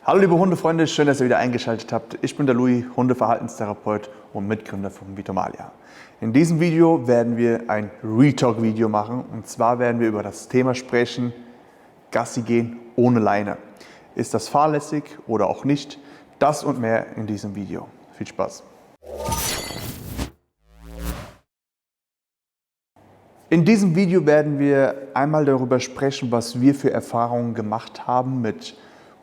Hallo liebe Hundefreunde, schön, dass ihr wieder eingeschaltet habt. Ich bin der Louis, Hundeverhaltenstherapeut und Mitgründer von Vitomalia. In diesem Video werden wir ein Retalk-Video machen und zwar werden wir über das Thema sprechen, Gassi gehen ohne Leine. Ist das fahrlässig oder auch nicht? Das und mehr in diesem Video. Viel Spaß! In diesem Video werden wir einmal darüber sprechen, was wir für Erfahrungen gemacht haben mit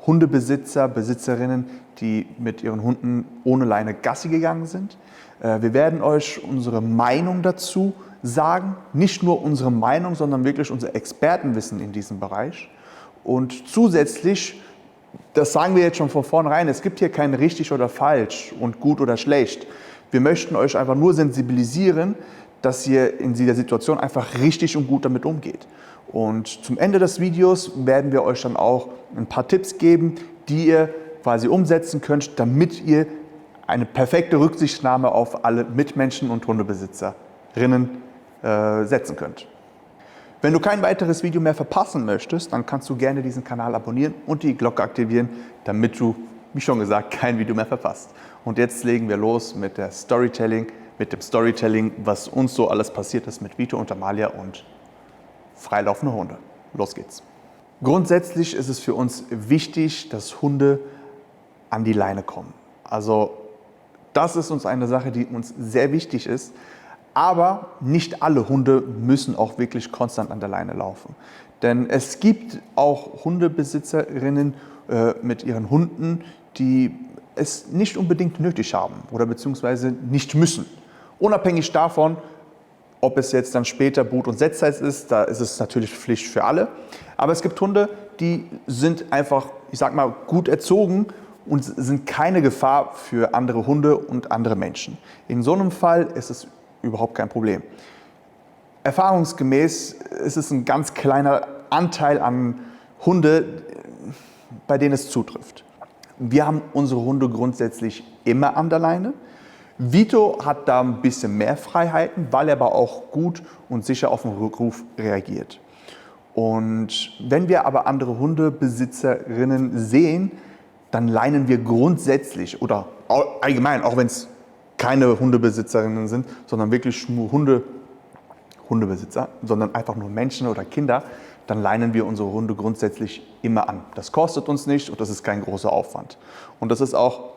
Hundebesitzer, Besitzerinnen, die mit ihren Hunden ohne Leine Gassi gegangen sind. Wir werden euch unsere Meinung dazu sagen, nicht nur unsere Meinung, sondern wirklich unser Expertenwissen in diesem Bereich. Und zusätzlich, das sagen wir jetzt schon von vornherein, es gibt hier kein richtig oder falsch und gut oder schlecht. Wir möchten euch einfach nur sensibilisieren, dass ihr in dieser Situation einfach richtig und gut damit umgeht. Und zum Ende des Videos werden wir euch dann auch ein paar Tipps geben, die ihr quasi umsetzen könnt, damit ihr eine perfekte Rücksichtnahme auf alle Mitmenschen und Hundebesitzerinnen setzen könnt. Wenn du kein weiteres Video mehr verpassen möchtest, dann kannst du gerne diesen Kanal abonnieren und die Glocke aktivieren, damit du, wie schon gesagt, kein Video mehr verpasst. Und jetzt legen wir los mit dem Storytelling, was uns so alles passiert ist mit Vito und Amalia und freilaufende Hunde. Los geht's. Grundsätzlich ist es für uns wichtig, dass Hunde an die Leine kommen. Also das ist uns eine Sache, die uns sehr wichtig ist. Aber nicht alle Hunde müssen auch wirklich konstant an der Leine laufen. Denn es gibt auch Hundebesitzerinnen mit ihren Hunden, die es nicht unbedingt nötig haben oder beziehungsweise nicht müssen. Unabhängig davon, ob es jetzt dann später Brut- und Setzzeit ist, da ist es natürlich Pflicht für alle. Aber es gibt Hunde, die sind einfach, ich sag mal, gut erzogen und sind keine Gefahr für andere Hunde und andere Menschen. In so einem Fall ist es überhaupt kein Problem. Erfahrungsgemäß ist es ein ganz kleiner Anteil an Hunde, bei denen es zutrifft. Wir haben unsere Hunde grundsätzlich immer an der Leine. Vito hat da ein bisschen mehr Freiheiten, weil er aber auch gut und sicher auf den Rückruf reagiert. Und wenn wir aber andere Hundebesitzerinnen sehen, dann leinen wir grundsätzlich oder allgemein, auch wenn es keine Hundebesitzerinnen sind, sondern wirklich nur Hundebesitzer, sondern einfach nur Menschen oder Kinder, dann leinen wir unsere Hunde grundsätzlich immer an. Das kostet uns nicht und das ist kein großer Aufwand. Und das ist auch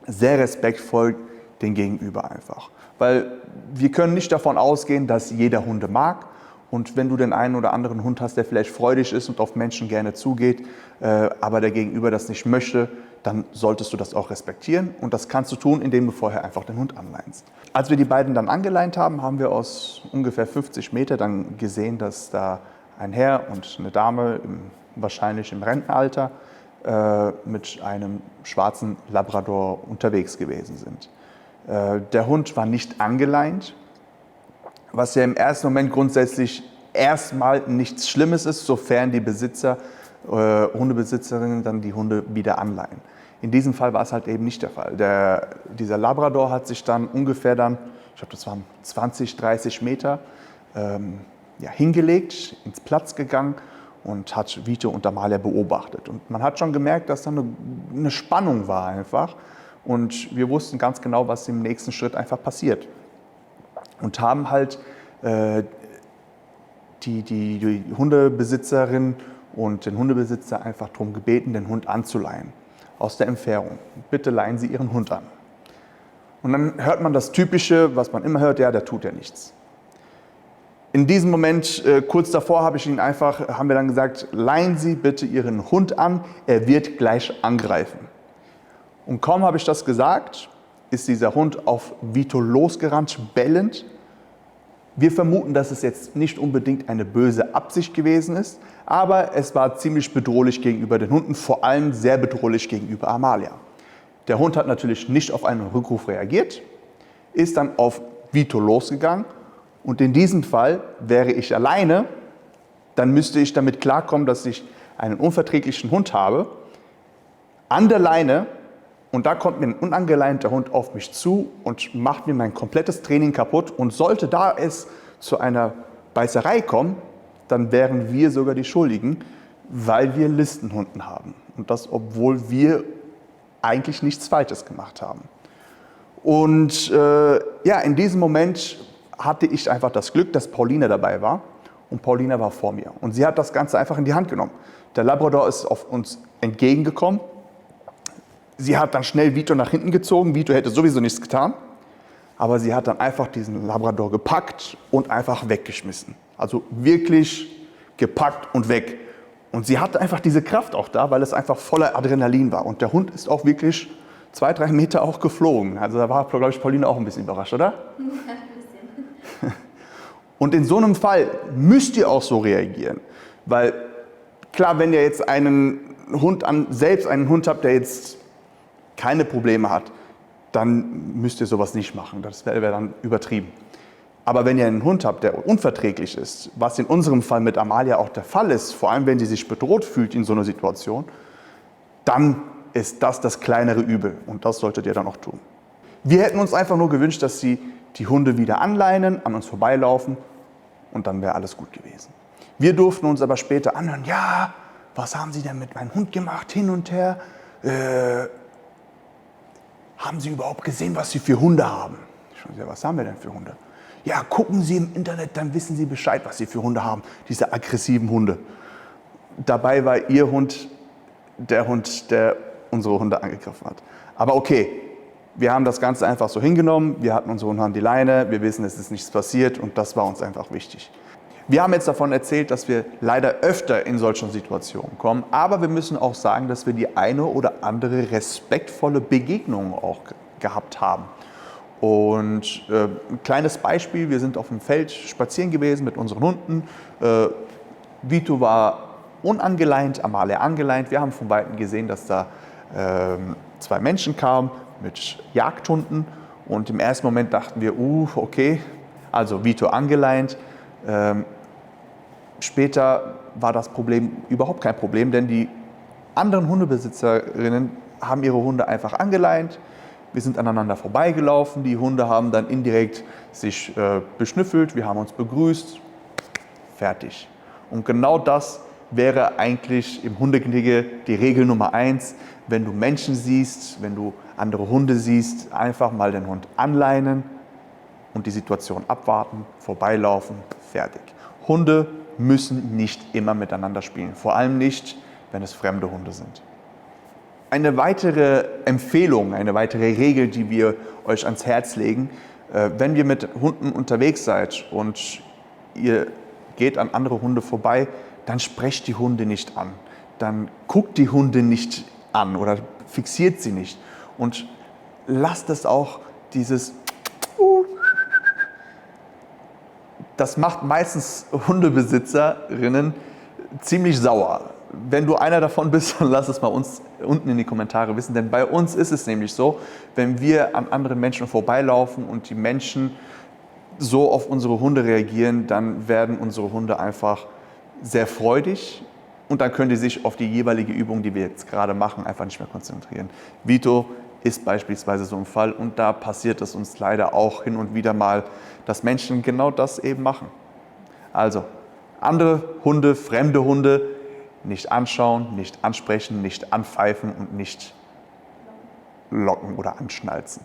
sehr respektvoll den Gegenüber einfach. Weil wir können nicht davon ausgehen, dass jeder Hunde mag. Und wenn du den einen oder anderen Hund hast, der vielleicht freudig ist und auf Menschen gerne zugeht, aber der Gegenüber das nicht möchte, dann solltest du das auch respektieren. Und das kannst du tun, indem du vorher einfach den Hund anleinst. Als wir die beiden dann angeleint haben, haben wir aus ungefähr 50 Meter dann gesehen, dass da ein Herr und eine Dame, wahrscheinlich im Rentenalter, mit einem schwarzen Labrador unterwegs gewesen sind. Der Hund war nicht angeleint, was ja im ersten Moment grundsätzlich erstmal nichts Schlimmes ist, sofern die Hundebesitzerinnen dann die Hunde wieder anleihen. In diesem Fall war es halt eben nicht der Fall. Dieser Labrador hat sich dann ungefähr ich glaube das waren 20, 30 Meter, hingelegt, ins Platz gegangen und hat Vito und Amalia beobachtet. Und man hat schon gemerkt, dass da eine Spannung war einfach. Und wir wussten ganz genau, was im nächsten Schritt einfach passiert. Und haben halt die Hundebesitzerin und den Hundebesitzer einfach darum gebeten, den Hund anzuleihen. Aus der Entfernung. Bitte leihen Sie Ihren Hund an. Und dann hört man das Typische, was man immer hört, ja, der tut ja nichts. In diesem Moment, kurz davor, haben wir dann gesagt, leihen Sie bitte Ihren Hund an, er wird gleich angreifen. Und kaum habe ich das gesagt, ist dieser Hund auf Vito losgerannt, bellend. Wir vermuten, dass es jetzt nicht unbedingt eine böse Absicht gewesen ist, aber es war ziemlich bedrohlich gegenüber den Hunden, vor allem sehr bedrohlich gegenüber Amalia. Der Hund hat natürlich nicht auf einen Rückruf reagiert, ist dann auf Vito losgegangen und in diesem Fall wäre ich alleine, dann müsste ich damit klarkommen, dass ich einen unverträglichen Hund habe, an der Leine. Und da kommt mir ein unangeleinter Hund auf mich zu und macht mir mein komplettes Training kaputt. Und sollte da es zu einer Beißerei kommen, dann wären wir sogar die Schuldigen, weil wir Listenhunden haben. Und das, obwohl wir eigentlich nichts Falsches gemacht haben. Und ja, in diesem Moment hatte ich einfach das Glück, dass Paulina dabei war. Und Paulina war vor mir. Und sie hat das Ganze einfach in die Hand genommen. Der Labrador ist auf uns entgegengekommen. Sie hat dann schnell Vito nach hinten gezogen. Vito hätte sowieso nichts getan. Aber sie hat dann einfach diesen Labrador gepackt und einfach weggeschmissen. Also wirklich gepackt und weg. Und sie hatte einfach diese Kraft auch da, weil es einfach voller Adrenalin war. Und der Hund ist auch wirklich 2-3 Meter auch geflogen. Also da war, glaube ich, Paulina auch ein bisschen überrascht, oder? Ja, ein bisschen. Und in so einem Fall müsst ihr auch so reagieren. Weil klar, wenn ihr jetzt selbst einen Hund habt, der jetzt keine Probleme hat, dann müsst ihr sowas nicht machen. Das wäre dann übertrieben. Aber wenn ihr einen Hund habt, der unverträglich ist, was in unserem Fall mit Amalia auch der Fall ist, vor allem wenn sie sich bedroht fühlt in so einer Situation, dann ist das kleinere Übel und das solltet ihr dann auch tun. Wir hätten uns einfach nur gewünscht, dass sie die Hunde wieder anleinen, an uns vorbeilaufen und dann wäre alles gut gewesen. Wir durften uns aber später anhören, ja, was haben Sie denn mit meinem Hund gemacht, hin und her? Haben Sie überhaupt gesehen, was Sie für Hunde haben? Ich sage, ja, was haben wir denn für Hunde? Ja, gucken Sie im Internet, dann wissen Sie Bescheid, was Sie für Hunde haben, diese aggressiven Hunde. Dabei war Ihr Hund der Hund, der unsere Hunde angegriffen hat. Aber okay, wir haben das Ganze einfach so hingenommen, wir hatten unsere Hunde an die Leine, wir wissen, es ist nichts passiert und das war uns einfach wichtig. Wir haben jetzt davon erzählt, dass wir leider öfter in solchen Situationen kommen, aber wir müssen auch sagen, dass wir die eine oder andere respektvolle Begegnung auch gehabt haben. Und ein kleines Beispiel, wir sind auf dem Feld spazieren gewesen mit unseren Hunden. Vito war unangeleint, Amalia angeleint. Wir haben von Weitem gesehen, dass da 2 Menschen kamen mit Jagdhunden. Und im ersten Moment dachten wir, okay, also Vito angeleint. Später war das Problem überhaupt kein Problem, denn die anderen Hundebesitzerinnen haben ihre Hunde einfach angeleint. Wir sind aneinander vorbeigelaufen, die Hunde haben dann indirekt sich beschnüffelt, wir haben uns begrüßt, fertig. Und genau das wäre eigentlich im Hundegehege die Regel Nummer 1. Wenn du Menschen siehst, wenn du andere Hunde siehst, einfach mal den Hund anleinen und die Situation abwarten, vorbeilaufen, fertig. Hunde müssen nicht immer miteinander spielen, vor allem nicht, wenn es fremde Hunde sind. Eine weitere Empfehlung, eine weitere Regel, die wir euch ans Herz legen, wenn ihr mit Hunden unterwegs seid und ihr geht an andere Hunde vorbei, dann sprecht die Hunde nicht an. Dann guckt die Hunde nicht an oder fixiert sie nicht. Und lasst es auch dieses das macht meistens Hundebesitzerinnen ziemlich sauer. Wenn du einer davon bist, dann lass es mal uns unten in die Kommentare wissen. Denn bei uns ist es nämlich so, wenn wir an anderen Menschen vorbeilaufen und die Menschen so auf unsere Hunde reagieren, dann werden unsere Hunde einfach sehr freudig und dann können die sich auf die jeweilige Übung, die wir jetzt gerade machen, einfach nicht mehr konzentrieren. Vito ist beispielsweise so ein Fall und da passiert es uns leider auch hin und wieder mal, dass Menschen genau das eben machen. Also andere Hunde, fremde Hunde nicht anschauen, nicht ansprechen, nicht anpfeifen und nicht locken oder anschnalzen.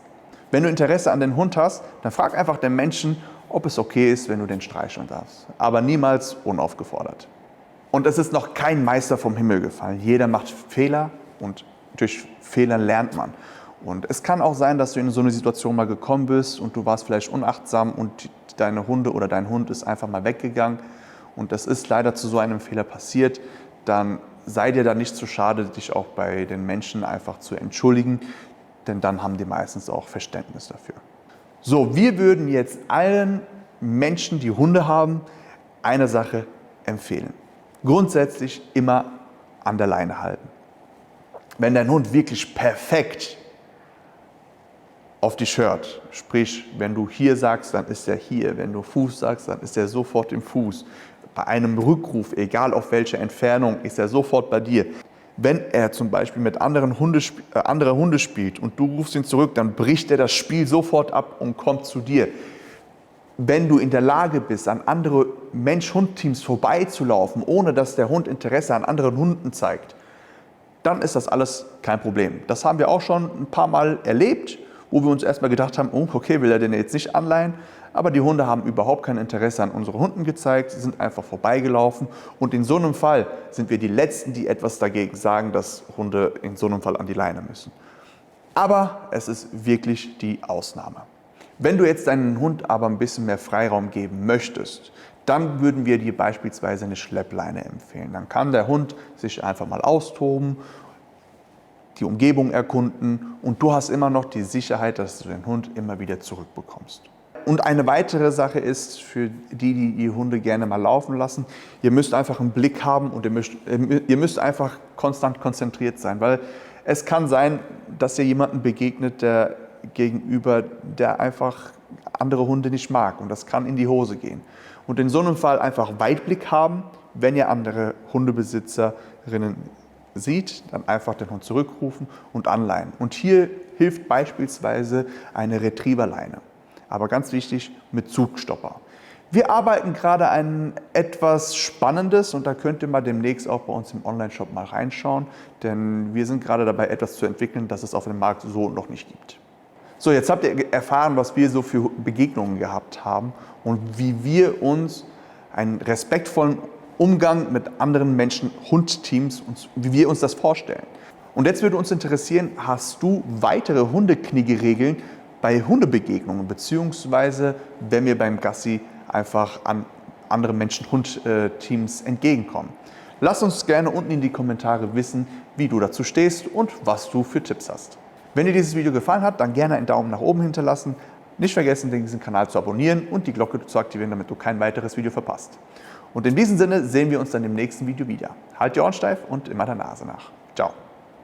Wenn du Interesse an den Hund hast, dann frag einfach den Menschen, ob es okay ist, wenn du den streicheln darfst. Aber niemals unaufgefordert. Und es ist noch kein Meister vom Himmel gefallen. Jeder macht Fehler und durch Fehler lernt man. Und es kann auch sein, dass du in so eine Situation mal gekommen bist und du warst vielleicht unachtsam und deine Hunde oder dein Hund ist einfach mal weggegangen und das ist leider zu so einem Fehler passiert, dann sei dir da nicht zu schade, dich auch bei den Menschen einfach zu entschuldigen, denn dann haben die meistens auch Verständnis dafür. So, wir würden jetzt allen Menschen, die Hunde haben, eine Sache empfehlen. Grundsätzlich immer an der Leine halten. Wenn dein Hund wirklich perfekt auf dich hört, sprich, wenn du hier sagst, dann ist er hier, wenn du Fuß sagst, dann ist er sofort im Fuß. Bei einem Rückruf, egal auf welche Entfernung, ist er sofort bei dir. Wenn er zum Beispiel mit anderen Hunde spielt und du rufst ihn zurück, dann bricht er das Spiel sofort ab und kommt zu dir. wenn du in der Lage bist, an andere Mensch-Hund-Teams vorbeizulaufen, ohne dass der Hund Interesse an anderen Hunden zeigt, dann ist das alles kein Problem. Das haben wir auch schon ein paar Mal erlebt, wo wir uns erstmal gedacht haben, oh, okay, will er den jetzt nicht anleihen? Aber die Hunde haben überhaupt kein Interesse an unseren Hunden gezeigt, sie sind einfach vorbeigelaufen. Und in so einem Fall sind wir die Letzten, die etwas dagegen sagen, dass Hunde in so einem Fall an die Leine müssen. Aber es ist wirklich die Ausnahme. Wenn du jetzt deinen Hund aber ein bisschen mehr Freiraum geben möchtest, dann würden wir dir beispielsweise eine Schleppleine empfehlen. Dann kann der Hund sich einfach mal austoben, die Umgebung erkunden und du hast immer noch die Sicherheit, dass du den Hund immer wieder zurückbekommst. Und eine weitere Sache ist, für die Hunde gerne mal laufen lassen, ihr müsst einfach einen Blick haben und ihr müsst einfach konstant konzentriert sein, weil es kann sein, dass ihr jemanden begegnet, der einfach andere Hunde nicht mag und das kann in die Hose gehen. Und in so einem Fall einfach Weitblick haben, wenn ihr andere Hundebesitzerinnen sieht, dann einfach den Hund zurückrufen und anleihen. Und hier hilft beispielsweise eine Retrieverleine. Aber ganz wichtig, mit Zugstopper. Wir arbeiten gerade an etwas Spannendes und da könnt ihr mal demnächst auch bei uns im Online-Shop mal reinschauen, denn wir sind gerade dabei, etwas zu entwickeln, das es auf dem Markt so noch nicht gibt. So, jetzt habt ihr erfahren, was wir so für Begegnungen gehabt haben und wie wir uns einen respektvollen Umgang mit anderen Menschen-Hund-Teams, wie wir uns das vorstellen. Und jetzt würde uns interessieren, hast du weitere Hundeknigge-Regeln bei Hundebegegnungen, beziehungsweise wenn wir beim Gassi einfach an andere Menschen-Hund-Teams entgegenkommen? Lass uns gerne unten in die Kommentare wissen, wie du dazu stehst und was du für Tipps hast. Wenn dir dieses Video gefallen hat, dann gerne einen Daumen nach oben hinterlassen. Nicht vergessen, diesen Kanal zu abonnieren und die Glocke zu aktivieren, damit du kein weiteres Video verpasst. Und in diesem Sinne sehen wir uns dann im nächsten Video wieder. Halt die Ohren steif und immer der Nase nach. Ciao.